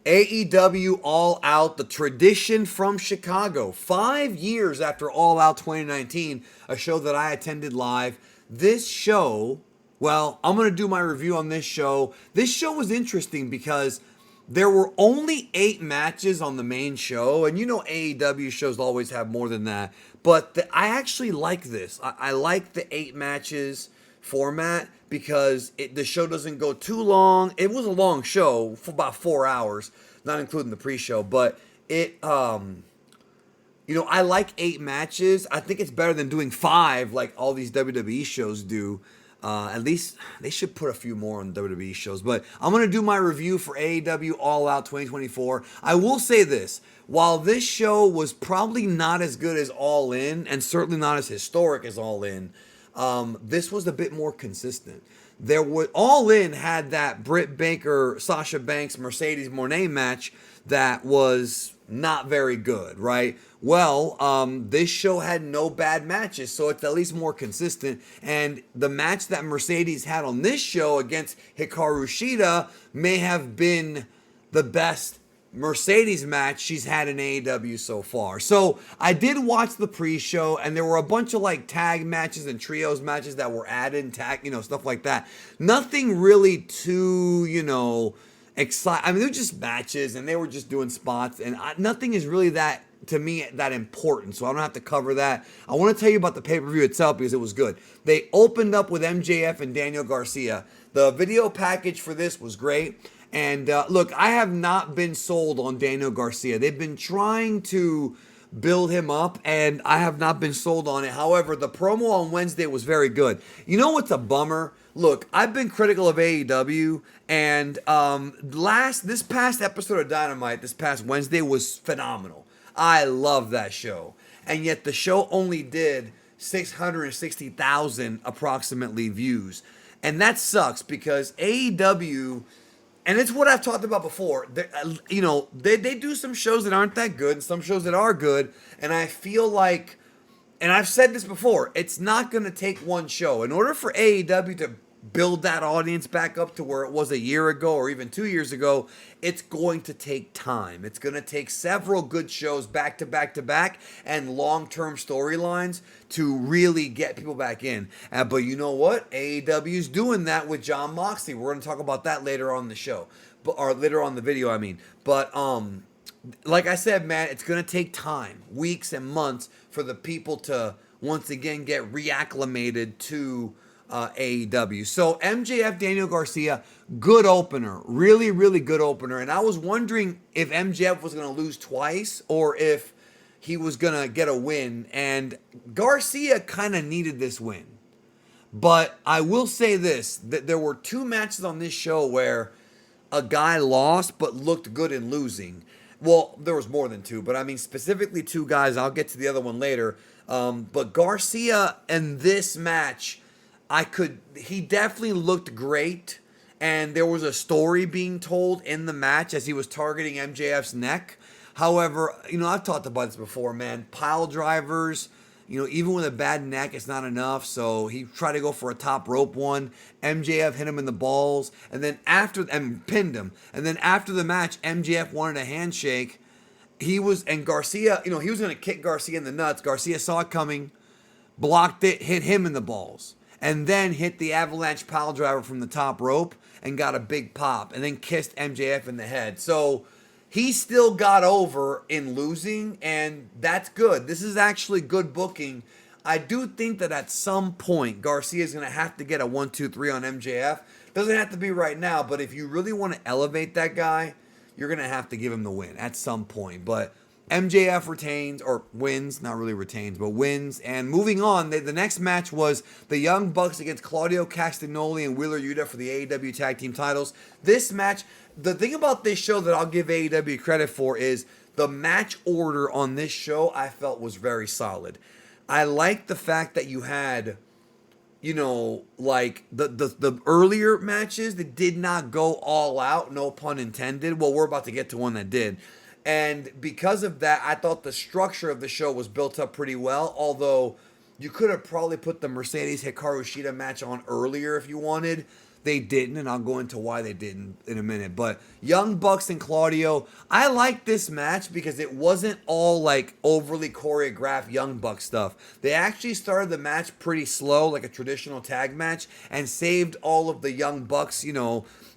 AEW All Out, the tradition from Chicago. 5 years after All Out 2019, a show that I attended live. This show, well, I'm going to do my review on this show. This show was interesting because there were only 8 matches on the main show. And you know AEW shows always have more than that. But I actually like this. I like the 8 matches format because the show doesn't go too long. It was a long show for about 4 hours, not including the pre-show, but I like 8 matches. I think it's better than doing 5 like all these WWE shows do. At least they should put a few more on WWE shows. But I'm going to do my review for AEW All Out 2024. I will say this. While this show was probably not as good as All In, and certainly not as historic as All In, this was a bit more consistent. All In had that Britt Baker, Sasha Banks, Mercedes Moné match that was not very good, right? Well, this show had no bad matches, so it's at least more consistent. And the match that Mercedes had on this show against Hikaru Shida may have been the best Mercedes match she's had in AEW so far. So I did watch the pre-show, and there were a bunch of like tag matches and trios matches that were added, stuff like that. Nothing really too, exciting. I mean, they were just matches, and they were just doing spots, and nothing is really that, to me, that important. So I don't have to cover that. I want to tell you about the pay-per-view itself because it was good. They opened up with MJF and Daniel Garcia. The video package for this was great. And look, I have not been sold on Daniel Garcia. They've been trying to build him up, and I have not been sold on it. However, the promo on Wednesday was very good. You know what's a bummer? Look, I've been critical of AEW, and this past episode of Dynamite, this past Wednesday, was phenomenal. I love that show. And yet the show only did 660,000 approximately views. And that sucks because AEW... And it's what I've talked about before. They do some shows that aren't that good and some shows that are good. And I feel like, and I've said this before, it's not going to take one show. In order for AEW to build that audience back up to where it was a year ago or even 2 years ago, it's going to take time. It's going to take several good shows back to back to back and long-term storylines to really get people back in. But you know what? AEW's doing that with Jon Moxley. We're going to talk about that later on the show, or later on the video, I mean. But like I said, man, it's going to take time, weeks and months, for the people to once again get reacclimated to AEW. So MJF, Daniel Garcia, good opener. Really, really good opener. And I was wondering if MJF was going to lose twice or if he was going to get a win. And Garcia kind of needed this win. But I will say this, that there were 2 matches on this show where a guy lost but looked good in losing. Well, there was more than 2, but I mean specifically 2 guys. I'll get to the other one later. But Garcia in this match, he definitely looked great, and there was a story being told in the match as he was targeting MJF's neck. However, I've talked about this before, man. Pile drivers, even with a bad neck, it's not enough. So he tried to go for a top rope one. MJF hit him in the balls, and pinned him. And then after the match, MJF wanted a handshake. Garcia, he was going to kick Garcia in the nuts. Garcia saw it coming, blocked it, hit him in the balls, and then hit the avalanche pile driver from the top rope and got a big pop, and then kissed MJF in the head. So he still got over in losing, and that's good. This is actually good booking. I do think that at some point, Garcia is going to have to get a 1-2-3 on MJF. Doesn't have to be right now, but if you really want to elevate that guy, you're going to have to give him the win at some point. But MJF retains, or wins, not really retains, but wins. And moving on, the next match was the Young Bucks against Claudio Castagnoli and Wheeler Yuta for the AEW Tag Team titles. This match, the thing about this show that I'll give AEW credit for is the match order on this show I felt was very solid. I like the fact that you had, like the earlier matches that did not go all out, no pun intended. Well, we're about to get to one that did. And because of that, I thought the structure of the show was built up pretty well. Although you could have probably put the Mercedes Hikaru Shida match on earlier if you wanted. they didn't, and I'll go into why they didn't in a minute. But Young Bucks and Claudio, I like this match because it wasn't all like overly choreographed Young Buck stuff. They actually started the match pretty slow, like a traditional tag match, and saved all of the Young Bucks,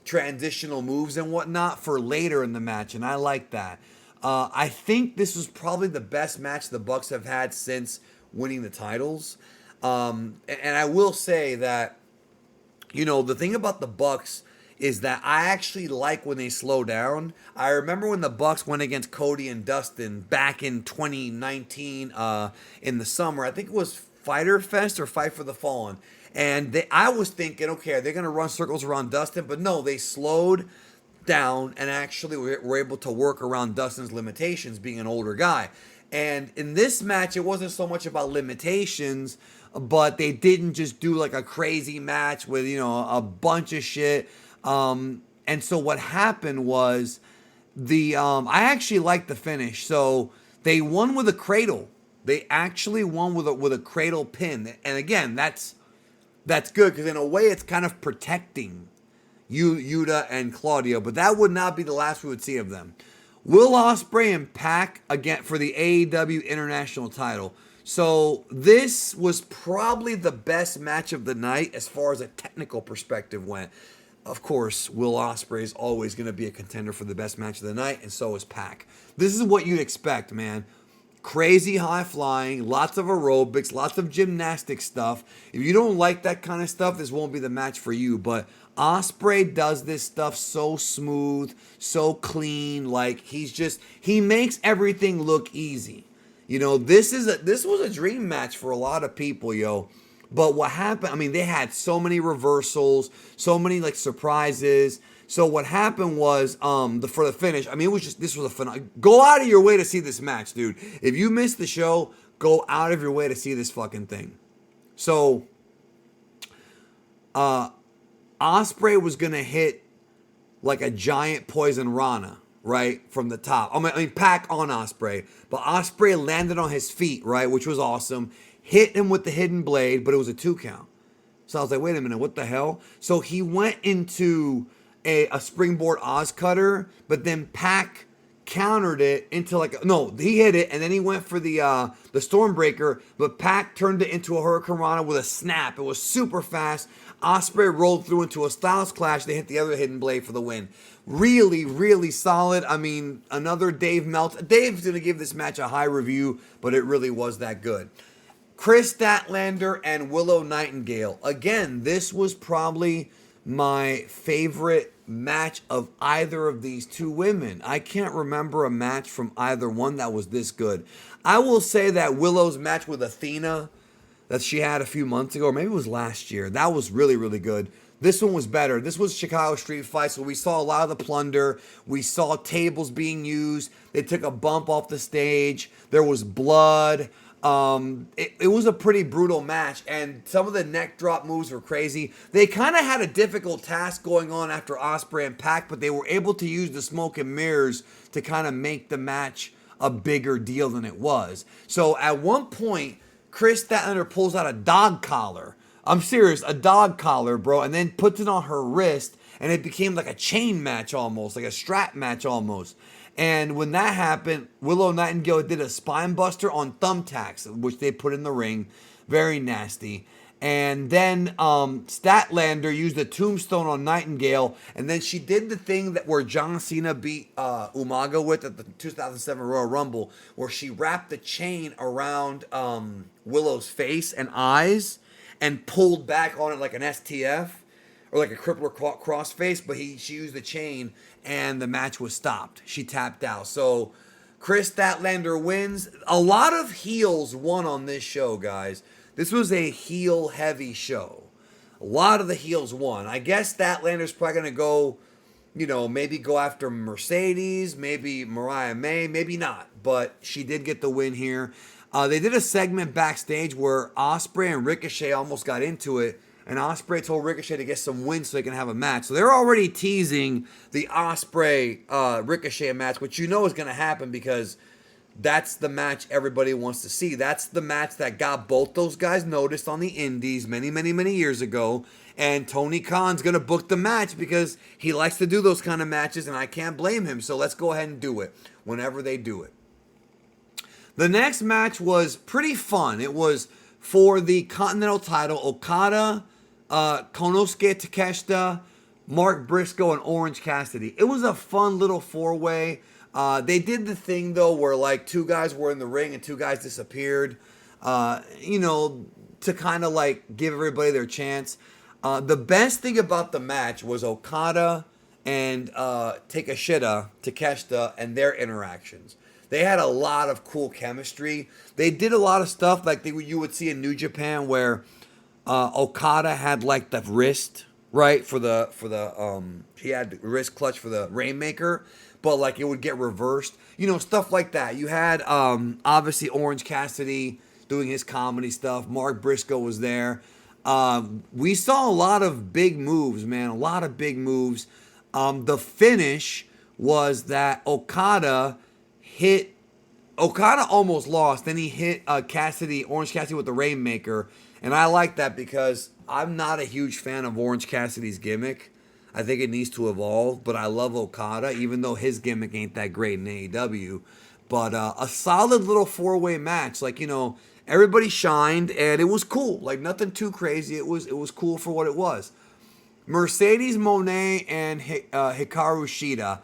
transitional moves and whatnot for later in the match, and I like that. I think this was probably the best match the Bucks have had since winning the titles. And I will say that, the thing about the Bucks is that I actually like when they slow down. I remember when the Bucks went against Cody and Dustin back in 2019 in the summer. I think it was Fyter Fest or Fight for the Fallen. And I was thinking, okay, they're going to run circles around Dustin. But no, they slowed down and actually were able to work around Dustin's limitations, being an older guy. And in this match, it wasn't so much about limitations, but they didn't just do like a crazy match with, a bunch of shit. And so what happened was I actually liked the finish. So they won with a cradle. They actually won with a cradle pin. And again, that's good because in a way it's kind of protecting Yuta and Claudio, but that would not be the last we would see of them. Will Ospreay and Pac again for the AEW International title. So this was probably the best match of the night as far as a technical perspective went. Of course, Will Ospreay is always going to be a contender for the best match of the night, and so is Pac. This is what you'd expect, man. Crazy high flying, lots of aerobics, lots of gymnastic stuff. If you don't like that kind of stuff, this won't be the match for you. But Ospreay does this stuff so smooth, so clean. Like he makes everything look easy. This was a dream match for a lot of people, yo. But what happened? I mean, they had so many reversals, so many like surprises. So what happened was, for the finish, I mean, this was a phenomenal. Go out of your way to see this match, dude. If you missed the show, go out of your way to see this fucking thing. So, Ospreay was gonna hit like a giant poison Rana, right, from the top. I mean, Pac on Ospreay, but Ospreay landed on his feet, right, which was awesome. Hit him with the hidden blade, but it was a 2 count. So I was like, wait a minute, what the hell? So he went into a springboard Oz cutter, but then Pac countered it into he hit it, and then he went for the Stormbreaker, but Pac turned it into a Hurricane Rana with a snap. It was super fast. Ospreay rolled through into a Styles Clash. They hit the other hidden blade for the win. Really, really solid. I mean, another Dave Meltzer. Dave's going to give this match a high review, but it really was that good. Chris Statlander and Willow Nightingale. Again, this was probably my favorite match of either of these two women. I can't remember a match from either one that was this good. I will say that Willow's match with Athena that she had a few months ago, or maybe it was last year, that was really, really good. This one was better. This was Chicago Street Fight, so we saw a lot of the plunder. We saw tables being used. They took a bump off the stage. There was blood. It was a pretty brutal match, and some of the neck drop moves were crazy. They kind of had a difficult task going on after Ospreay and Pac, but they were able to use the smoke and mirrors to kind of make the match a bigger deal than it was. So at one point, Chris Statlander pulls out a dog collar. I'm serious, a dog collar, bro, and then puts it on her wrist, and it became like a chain match almost, like a strap match almost. And when that happened, Willow Nightingale did a spine buster on thumbtacks, which they put in the ring. Very nasty. And then Statlander used a tombstone on Nightingale. And then she did the thing where John Cena beat Umaga with at the 2007 Royal Rumble, where she wrapped the chain around Willow's face and eyes and pulled back on it like an STF. Or like a crippler crossface, but she used the chain and the match was stopped. She tapped out. So Chris Statlander wins. A lot of heels won on this show, guys. This was a heel-heavy show. A lot of the heels won. I guess Statlander's probably going to go, maybe go after Mercedes, maybe Mariah May, maybe not. But she did get the win here. They did a segment backstage where Ospreay and Ricochet almost got into it. And Ospreay told Ricochet to get some wins so they can have a match. So they're already teasing the Ospreay Ricochet match, which is going to happen because that's the match everybody wants to see. That's the match that got both those guys noticed on the indies many, many, many years ago. And Tony Khan's going to book the match because he likes to do those kind of matches, and I can't blame him. So let's go ahead and do it whenever they do it. The next match was pretty fun. It was for the Continental title, Okada, Konosuke Takeshita, Mark Briscoe, and Orange Cassidy. It was a fun little four-way. They did the thing, though, where like two guys were in the ring and two guys disappeared, to kind of like give everybody their chance. The best thing about the match was Okada and Takeshita, and their interactions. They had a lot of cool chemistry. They did a lot of stuff like you would see in New Japan, where Okada had like the wrist, right, for the he had the wrist clutch for the Rainmaker, but like it would get reversed, stuff like that. You had obviously Orange Cassidy doing his comedy stuff. Mark Briscoe was there. We saw a lot of big moves, man, a lot of big moves. The finish was that Okada almost lost. Then he hit Orange Cassidy with the Rainmaker. And I like that because I'm not a huge fan of Orange Cassidy's gimmick. I think it needs to evolve, but I love Okada, even though his gimmick ain't that great in AEW. But a solid little four-way match. Like, everybody shined, and it was cool. Like, nothing too crazy. It was cool for what it was. Mercedes Moné and Hikaru Shida.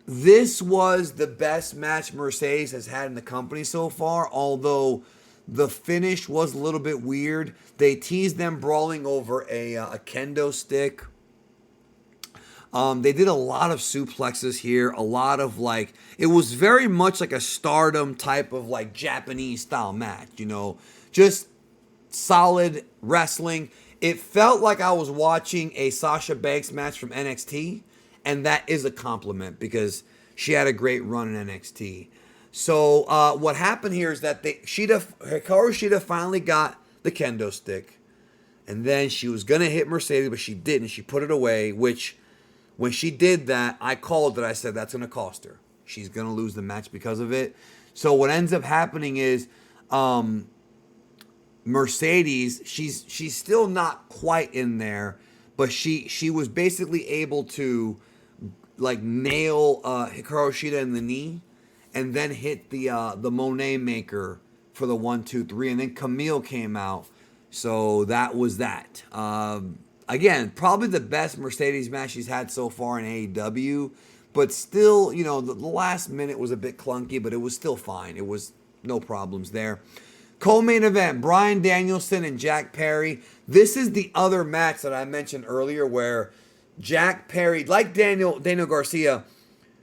This was the best match Mercedes has had in the company so far, although the finish was a little bit weird. They teased them brawling over a kendo stick. They did a lot of suplexes here, a lot of it was very much like a Stardom type of Japanese style match, just solid wrestling. It felt like I was watching a Sasha Banks match from NXT, and that is a compliment because she had a great run in NXT. So what happened here is that Hikaru Shida finally got the kendo stick, and then she was going to hit Mercedes, but she didn't. She put it away, which when she did that, I called it. I said, that's going to cost her. She's going to lose the match because of it. So what ends up happening is Mercedes, she's still not quite in there, but she was basically able to nail Hikaru Shida in the knee and then hit the Monet Maker for the 1, 2, 3, and then Camille came out. So that was that. Again, probably the best Mercedes match she's had so far in AEW, but still, the last minute was a bit clunky, but it was still fine. It was no problems there. Co-main event, Bryan Danielson and Jack Perry. This is the other match that I mentioned earlier where Jack Perry, like Daniel Garcia,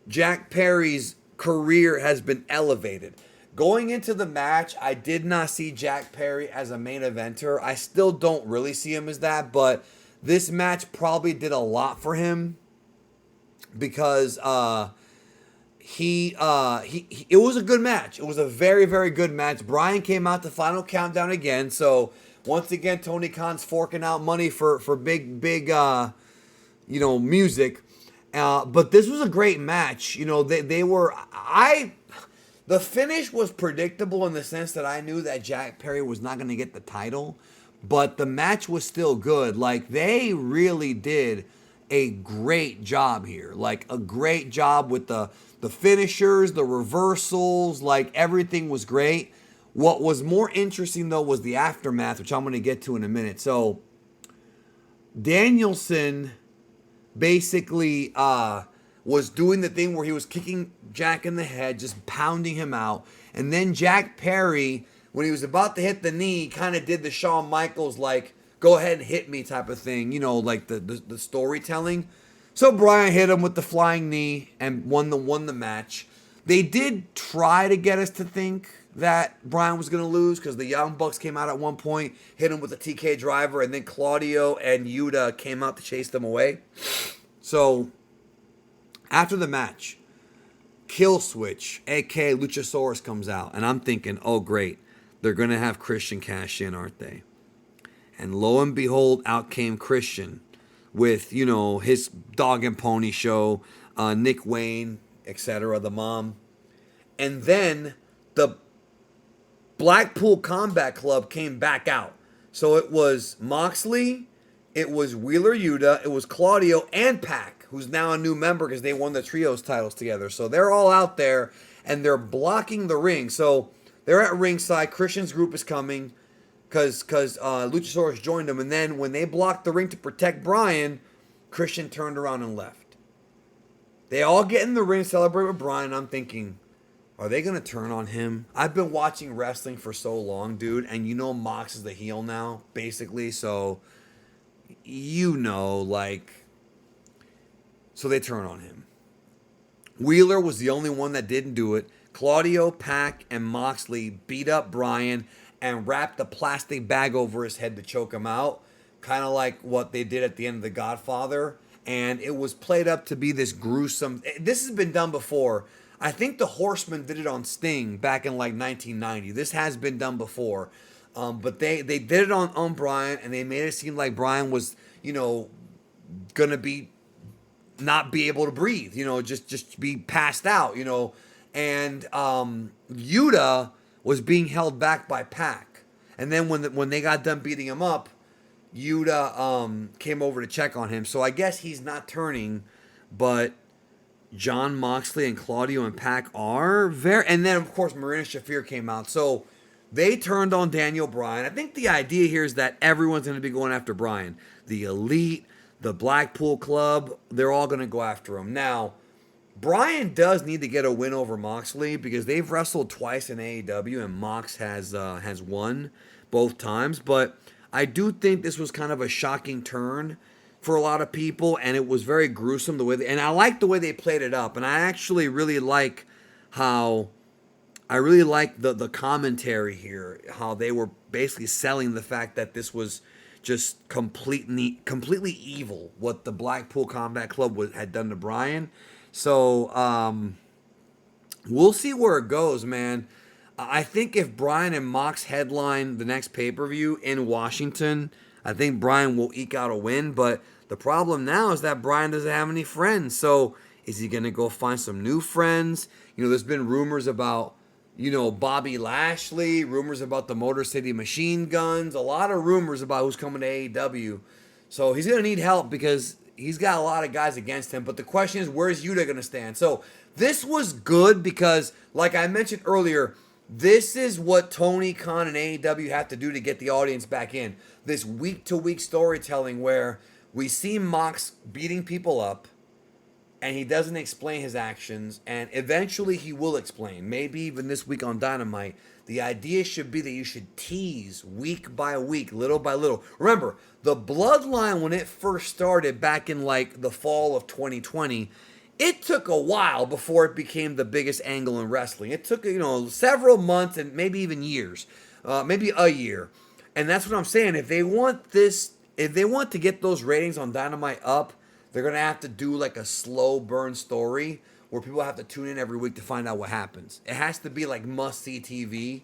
Jack Perry's career has been elevated. Going into the match, I did not see Jack Perry as a main eventer. I still don't really see him as that, but this match probably did a lot for him because it was a good match. It was a very, very good match. Bryan came out the final countdown again, so once again, Tony Khan's forking out money for big music. But this was a great match. The finish was predictable in the sense that I knew that Jack Perry was not going to get the title, but the match was still good. They really did a great job here. A great job with the finishers, the reversals, everything was great. What was more interesting, though, was the aftermath, which I'm going to get to in a minute. So, Danielson basically was doing the thing where he was kicking Jack in the head, just pounding him out. And then Jack Perry, when he was about to hit the knee, kind of did the Shawn Michaels, go ahead and hit me type of thing, the storytelling. So Bryan hit him with the flying knee and won the match. They did try to get us to think that Bryan was going to lose because the Young Bucks came out at one point, hit him with a TK driver, and then Claudio and Yuta came out to chase them away. So after the match, Kill Switch, a.k.a. Luchasaurus, comes out. And I'm thinking, oh, great. They're going to have Christian cash in, aren't they? And lo and behold, out came Christian with, his dog and pony show, Nick Wayne, etc., the mom. And then the Blackpool Combat Club came back out. So it was Moxley, it was Wheeler Yuta, it was Claudio, and Pac, who's now a new member because they won the trios titles together. So they're all out there, and they're blocking the ring. So they're at ringside. Christian's group is coming because Luchasaurus joined them. And then when they blocked the ring to protect Bryan, Christian turned around and left. They all get in the ring, celebrate with Bryan. I'm thinking, are they going to turn on him? I've been watching wrestling for so long, dude, and you know Mox is the heel now, basically, so so they turn on him. Wheeler was the only one that didn't do it. Claudio, Pac, and Moxley beat up Bryan and wrapped a plastic bag over his head to choke him out, kind of like what they did at the end of The Godfather, and it was played up to be this gruesome... This has been done before. I think the Horsemen did it on Sting back in like 1990. This has been done before. But they did it on Bryan, and they made it seem like Bryan was, going to not be able to breathe, just be passed out, And Yuta was being held back by Pac. And then when they got done beating him up, Yuta came over to check on him. So I guess he's not turning, but John Moxley and Claudio and Pac are very... And then, of course, Marina Shafir came out. So they turned on Daniel Bryan. I think the idea here is that everyone's going to be going after Bryan. The Elite, the Blackpool Club, they're all going to go after him. Now, Bryan does need to get a win over Moxley because they've wrestled twice in AEW and Mox has won both times. But I do think this was kind of a shocking turn for a lot of people, and it was very gruesome and I like the way they played it up, and I actually really like the commentary here, how they were basically selling the fact that this was just completely evil what the Blackpool Combat Club had done to Bryan. So we'll see where it goes, man. I think if Bryan and Mox headline the next pay-per-view in Washington, I think Bryan will eke out a win, but the problem now is that Bryan doesn't have any friends. So is he going to go find some new friends? There's been rumors about, Bobby Lashley, rumors about the Motor City Machine Guns, a lot of rumors about who's coming to AEW. So he's going to need help because he's got a lot of guys against him. But the question is, where's Yuta going to stand? So this was good because, like I mentioned earlier, this is what Tony Khan and AEW have to do to get the audience back in. This week-to-week storytelling where we see Mox beating people up, and he doesn't explain his actions, and eventually he will explain. Maybe even this week on Dynamite. The idea should be that you should tease week by week, little by little. Remember, the Bloodline, when it first started back in like the fall of 2020, it took a while before it became the biggest angle in wrestling. It took, several months and maybe even years, maybe a year. And that's what I'm saying. If they want to get those ratings on Dynamite up, they're going to have to do like a slow burn story where people have to tune in every week to find out what happens. It has to be like must-see TV,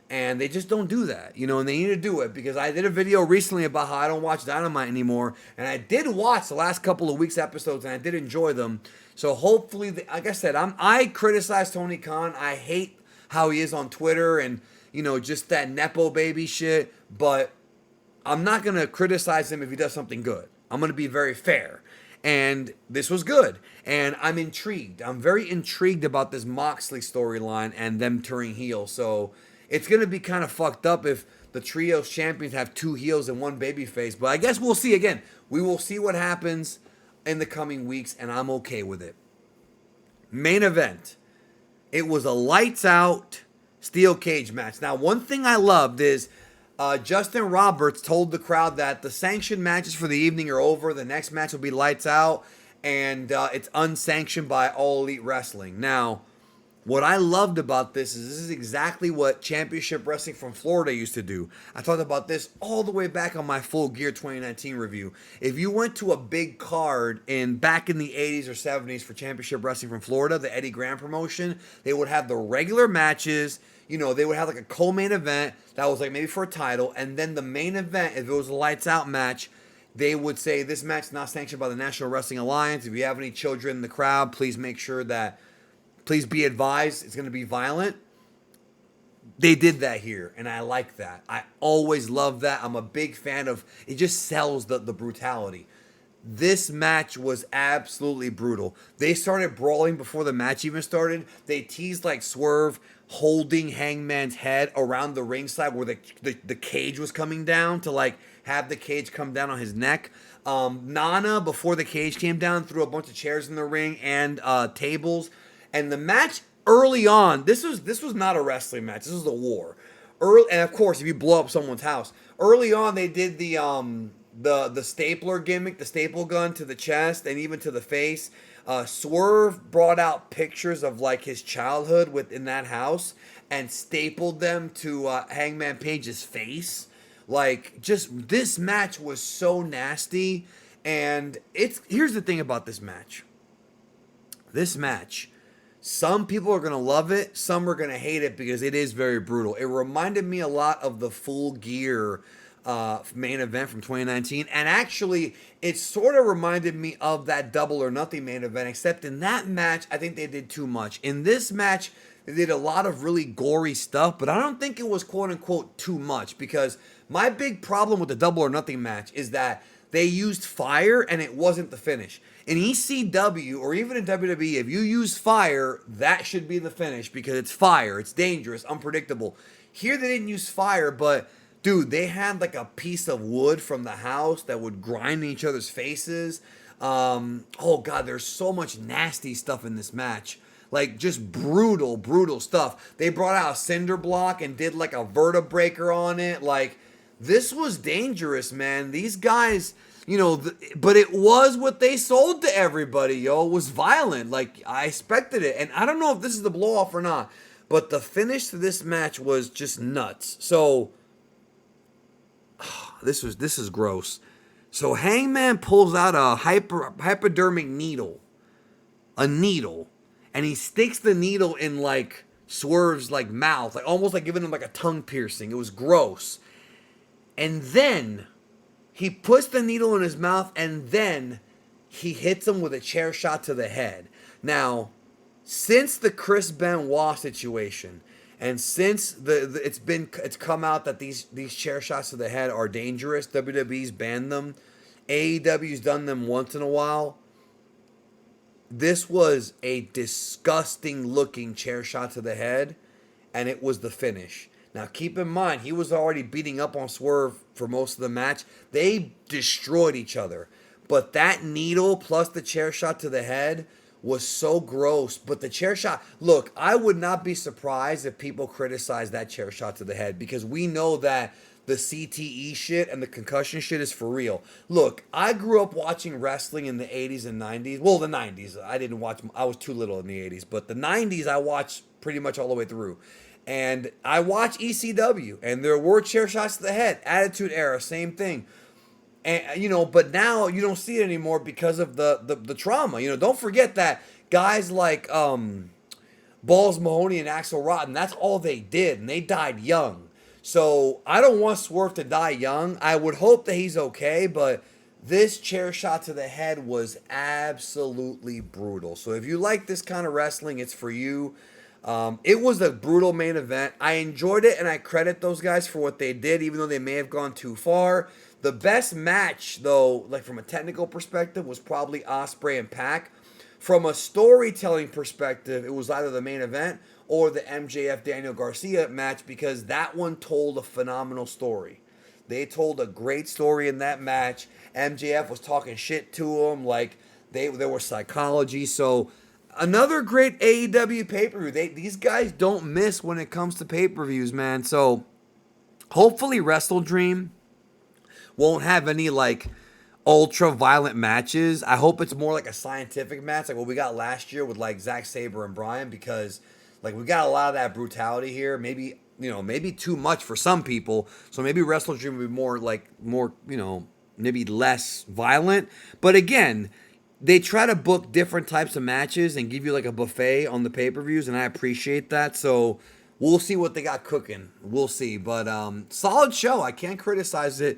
and they just don't do that, and they need to do it because I did a video recently about how I don't watch Dynamite anymore, and I did watch the last couple of weeks' episodes, and I did enjoy them. So hopefully, like I said, I criticize Tony Khan. I hate how he is on Twitter and, just that Nepo baby shit, but I'm not going to criticize him if he does something good. I'm going to be very fair. And this was good. And I'm intrigued. I'm very intrigued about this Moxley storyline and them turning heel. So it's going to be kind of fucked up if the Trios champions have two heels and one babyface. But I guess we'll see. Again, we will see what happens in the coming weeks, and I'm okay with it. Main event. It was a lights out steel cage match. Now, one thing I loved is Justin Roberts told the crowd that the sanctioned matches for the evening are over. The next match will be lights out, and it's unsanctioned by All Elite Wrestling. Now, what I loved about this is exactly what Championship Wrestling from Florida used to do. I talked about this all the way back on my Full Gear 2019 review. If you went to a big card back in the 80s or 70s for Championship Wrestling from Florida, the Eddie Graham promotion, they would have the regular matches. They would have like a co-main event that was like maybe for a title, and then the main event, if it was a lights out match, they would say this match is not sanctioned by the National Wrestling Alliance. If you have any children in the crowd, please make sure that please be advised, it's going to be violent. They did that here, and I like that. I always love that. I'm a big fan of it. Just sells the brutality. This match was absolutely brutal. They started brawling before the match even started. They teased like Swerve holding Hangman's head around the ringside where the cage was coming down to like have the cage come down on his neck. Nana, before the cage came down, threw a bunch of chairs in the ring and tables. And the match early on, this was not a wrestling match. This was a war. Early, and of course, if you blow up someone's house, early on they did the stapler gimmick, the staple gun to the chest and even to the face. Swerve brought out pictures of like his childhood within that house and stapled them to Hangman Page's face. Like, just this match was so nasty. And here's the thing about this match. This match, some people are going to love it. Some are going to hate it because it is very brutal. It reminded me a lot of the Full Gear main event from 2019. And actually, it sort of reminded me of that Double or Nothing main event, except in that match, I think they did too much. In this match, they did a lot of really gory stuff, but I don't think it was quote unquote too much, because my big problem with the Double or Nothing match is that they used fire and it wasn't the finish. In ECW or even in WWE, if you use fire, that should be the finish because it's fire. It's dangerous, unpredictable. Here they didn't use fire, but dude, they had like a piece of wood from the house that would grind in each other's faces. Oh God, there's so much nasty stuff in this match. Like just brutal, brutal stuff. They brought out a cinder block and did like a vertebreaker on it. Like, this was dangerous, man. These guys, but it was what they sold to everybody, yo. It was violent. Like, I expected it. And I don't know if this is the blow off or not, but the finish to this match was just nuts. So, this is gross. So Hangman pulls out a hypodermic needle. A needle. And he sticks the needle in like Swerve's like mouth, like almost like giving him like a tongue piercing. It was gross. And then he puts the needle in his mouth, and then he hits him with a chair shot to the head. Now, since the Chris Benoit situation, and since it's come out that these chair shots to the head are dangerous, WWE's banned them. AEW's done them once in a while. This was a disgusting looking chair shot to the head, and it was the finish. Now, keep in mind, he was already beating up on Swerve for most of the match. They destroyed each other. But that needle plus the chair shot to the head was so gross. But the chair shot, look, I would not be surprised if people criticize that chair shot to the head, because we know that the CTE shit and the concussion shit is for real. Look, I grew up watching wrestling in the 80s and 90s. Well, the 90s. I was too little in the 80s. But the 90s, I watched pretty much all the way through. And I watch ECW, and there were chair shots to the head. Attitude Era, same thing. And but now you don't see it anymore because of the trauma. Don't forget that guys like Balls Mahoney and Axl Rotten, that's all they did, and they died young. So I don't want Swerve to die young. I would hope that he's okay, but this chair shot to the head was absolutely brutal. So if you like this kind of wrestling, it's for you. It was a brutal main event. I enjoyed it, and I credit those guys for what they did, even though they may have gone too far. The best match, though, like from a technical perspective, was probably Ospreay and Pac. From a storytelling perspective, it was either the main event or the MJF Daniel Garcia match, because that one told a phenomenal story. They told a great story in that match. MJF was talking shit to him, like there was psychology. So another great AEW pay-per-view. These guys don't miss when it comes to pay-per-views, man. So hopefully Wrestle Dream won't have any like ultra violent matches. I hope it's more like a scientific match, like what we got last year with like Zack Sabre and Bryan, because like we got a lot of that brutality here. Maybe too much for some people. So maybe Wrestle Dream would be more maybe less violent. But again, they try to book different types of matches and give you like a buffet on the pay-per-views, and I appreciate that. So we'll see what they got cooking. We'll see. But solid show. I can't criticize it,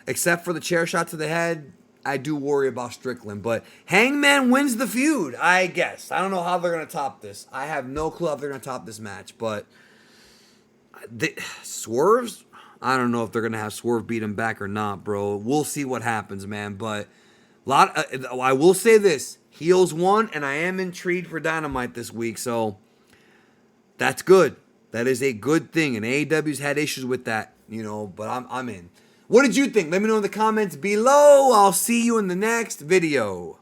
except for the chair shot to the head. I do worry about Strickland. But Hangman wins the feud, I guess. I don't know how they're going to top this. I have no clue how they're going to top this match. But Swerve's, I don't know if they're going to have Swerve beat him back or not, bro. We'll see what happens, man. But I will say this. Heels won, and I am intrigued for Dynamite this week. So that's good. That is a good thing. And AEW's had issues with that, but I'm in. What did you think? Let me know in the comments below. I'll see you in the next video.